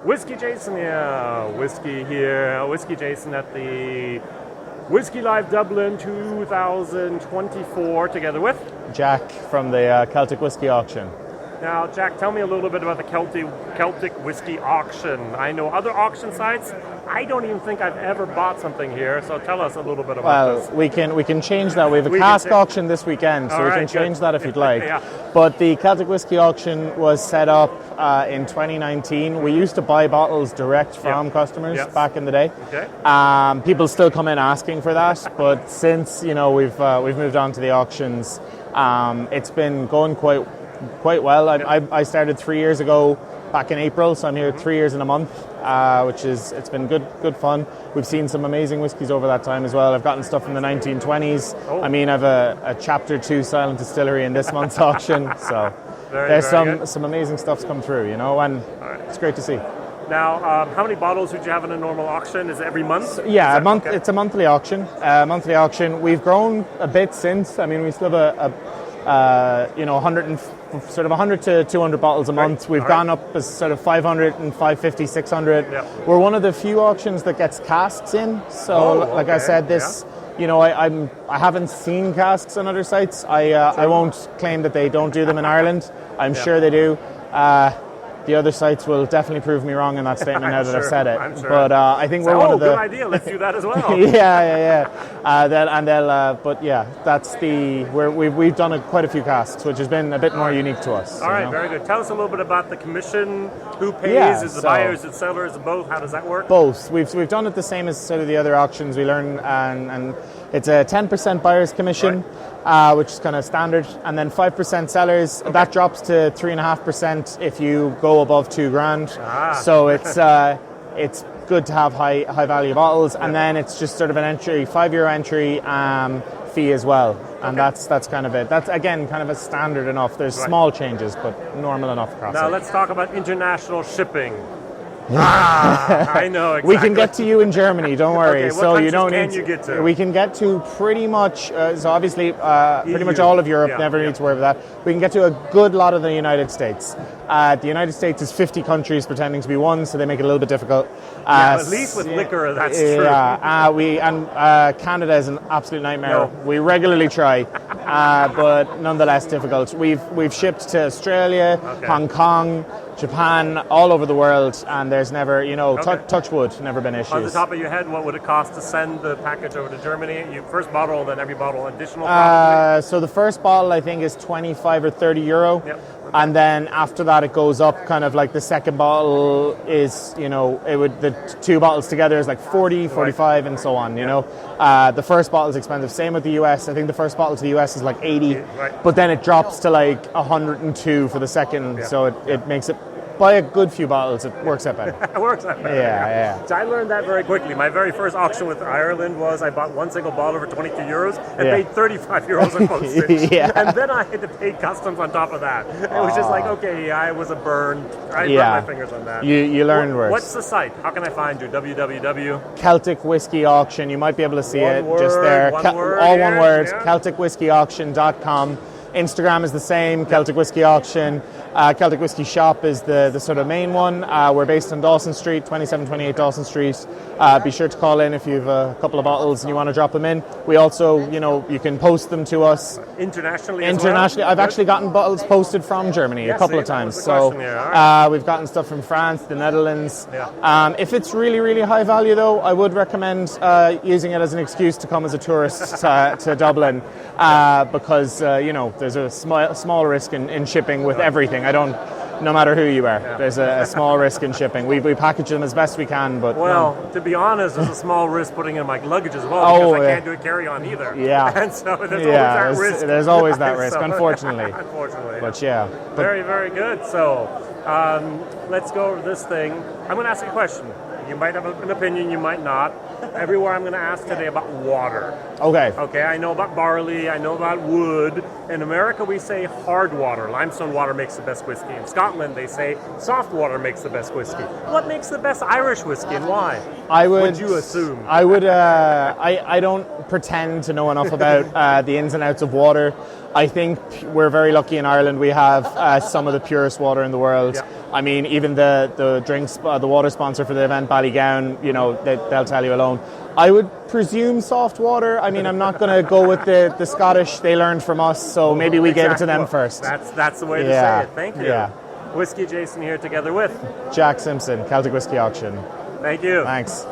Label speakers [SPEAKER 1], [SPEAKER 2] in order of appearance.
[SPEAKER 1] WhiskyJason, yeah, whiskey here. WhiskyJason at the Whiskey Live Dublin 2024, together with
[SPEAKER 2] Jack from the Celtic Whiskey Auction.
[SPEAKER 1] Now, Jack, tell me a little bit about the Celtic Whiskey Auction. I know other auction sites. I don't even think I've ever bought something here, so tell us a little bit about this.
[SPEAKER 2] Well, we can change that. We have a cask auction this weekend, so we can change that if you'd like.
[SPEAKER 1] Yeah.
[SPEAKER 2] But the Celtic Whiskey Auction was set up in 2019. We used to buy bottles direct from customers back in the day.
[SPEAKER 1] Okay.
[SPEAKER 2] People still come in asking for that, but since we've moved on to the auctions, it's been going quite well. I started 3 years ago, back in April, so I'm here 3 years in a month, it's been good fun. We've seen some amazing whiskies over that time as well. I've gotten stuff from the 1920s. Oh. I mean, I have a Chapter 2 silent distillery in this month's auction, so there's some amazing stuff's come through, and it's great to see.
[SPEAKER 1] Now, how many bottles would you have in a normal auction? Is it every month?
[SPEAKER 2] Yeah, it's a monthly auction. We've grown a bit since. I mean, we still have 100 to 200 bottles a month. We've gone up as sort of 500 and 550, 600. Yep. We're one of the few auctions that gets casks in. So, like I said, this, I haven't seen casks on other sites. I won't claim that they don't do them in Ireland. I'm sure they do. The other sites will definitely prove me wrong in that statement now that I've said it.
[SPEAKER 1] I'm sure.
[SPEAKER 2] But I think we're one of the...
[SPEAKER 1] good idea. Let's do that as well.
[SPEAKER 2] We've done quite a few casks, which has been a bit more unique to us.
[SPEAKER 1] All right, very good. Tell us a little bit about the commission. Who pays? Is it buyers, is it sellers, both? How does that work?
[SPEAKER 2] Both. We've done it the same as sort of the other auctions. We learn and it's a 10% buyer's commission, which is kind of standard, and then 5% sellers. Okay. That drops to 3.5% if you go above $2,000. So it's good to have high value bottles, and then it's just sort of an entry, €5 entry fee as well, and that's kind of it. That's again kind of a standard enough. There's small changes, but normal enough across.
[SPEAKER 1] Now let's talk about international shipping. I know exactly.
[SPEAKER 2] We can get to you in Germany, don't worry.
[SPEAKER 1] Okay,
[SPEAKER 2] so you don't need
[SPEAKER 1] you get to?
[SPEAKER 2] We can get to pretty much so obviously pretty much all of Europe, never need to worry about that. We can get to a good lot of the United States. The United States is 50 countries pretending to be one, so they make it a little bit difficult.
[SPEAKER 1] At least with liquor, that's true.
[SPEAKER 2] Canada is an absolute nightmare. No. We regularly try, but nonetheless difficult. We've shipped to Australia, Hong Kong, Japan, all over the world, and there's never, touch wood, never been issues.
[SPEAKER 1] On the top of your head, what would it cost to send the package over to Germany? First bottle, then every bottle additional?
[SPEAKER 2] So the first bottle, I think, is 25 or 30 euro. Yep. And then after that, it goes up kind of like the second bottle is, the two bottles together is like 40, 45, and so on, The first bottle is expensive. Same with the US. I think the first bottle to the US is like 80, but then it drops to like 102 for the second. So it makes it, by a good few bottles, it works out better.
[SPEAKER 1] It works out better.
[SPEAKER 2] Yeah.
[SPEAKER 1] So I learned that very quickly. My very first auction with Ireland was I bought one single bottle for 22 euros and paid 35 euros on postage. And then I had to pay customs on top of that. It was just like, I was a burn. I burned my fingers on that.
[SPEAKER 2] You learned worse.
[SPEAKER 1] What's the site? How can I find you? www.
[SPEAKER 2] Celtic Whiskey Auction. You might be able to see
[SPEAKER 1] one
[SPEAKER 2] it
[SPEAKER 1] word,
[SPEAKER 2] just there.
[SPEAKER 1] One word,
[SPEAKER 2] all one word. CelticWhiskeyAuction.com. Instagram is the same, Celtic Whiskey Auction. Celtic Whiskey Shop is the sort of main one. We're based on Dawson Street, 2728 Dawson Street. Be sure to call in if you have a couple of bottles and you want to drop them in. We also, you can post them to us.
[SPEAKER 1] Internationally.
[SPEAKER 2] I've actually gotten bottles posted from Germany a couple of times. So we've gotten stuff from France, the Netherlands. If it's really, really high value though, I would recommend using it as an excuse to come as a tourist to Dublin because, there's a small risk in shipping with everything. No matter who you are, there's a small risk in shipping. We package them as best we can, but...
[SPEAKER 1] to be honest, there's a small risk putting in my luggage as well, because I can't do a carry-on either. Yeah. And so there's always that risk.
[SPEAKER 2] There's always that risk, unfortunately. But
[SPEAKER 1] Very, very good. So let's go over this thing. I'm going to ask you a question. You might have an opinion, you might not. Everywhere I'm going to ask today about water.
[SPEAKER 2] Okay.
[SPEAKER 1] Okay, I know about barley, I know about wood. In America, we say hard water. Limestone water makes the best whiskey. In Scotland, they say soft water makes the best whiskey. What makes the best Irish whiskey and why? Would you assume?
[SPEAKER 2] I would. I don't pretend to know enough about the ins and outs of water. I think we're very lucky in Ireland. We have some of the purest water in the world.
[SPEAKER 1] Yeah.
[SPEAKER 2] I mean, even the drinks, the water sponsor for the event, Ballygown, they'll tell you alone. I would presume soft water. I mean, I'm not going to go with the Scottish. They learned from us, so maybe we gave it to them first.
[SPEAKER 1] That's the way to say it. Thank you.
[SPEAKER 2] Yeah.
[SPEAKER 1] Whiskey Jason here together with
[SPEAKER 2] Jack Simpson, Celtic Whiskey Auction.
[SPEAKER 1] Thank you.
[SPEAKER 2] Thanks.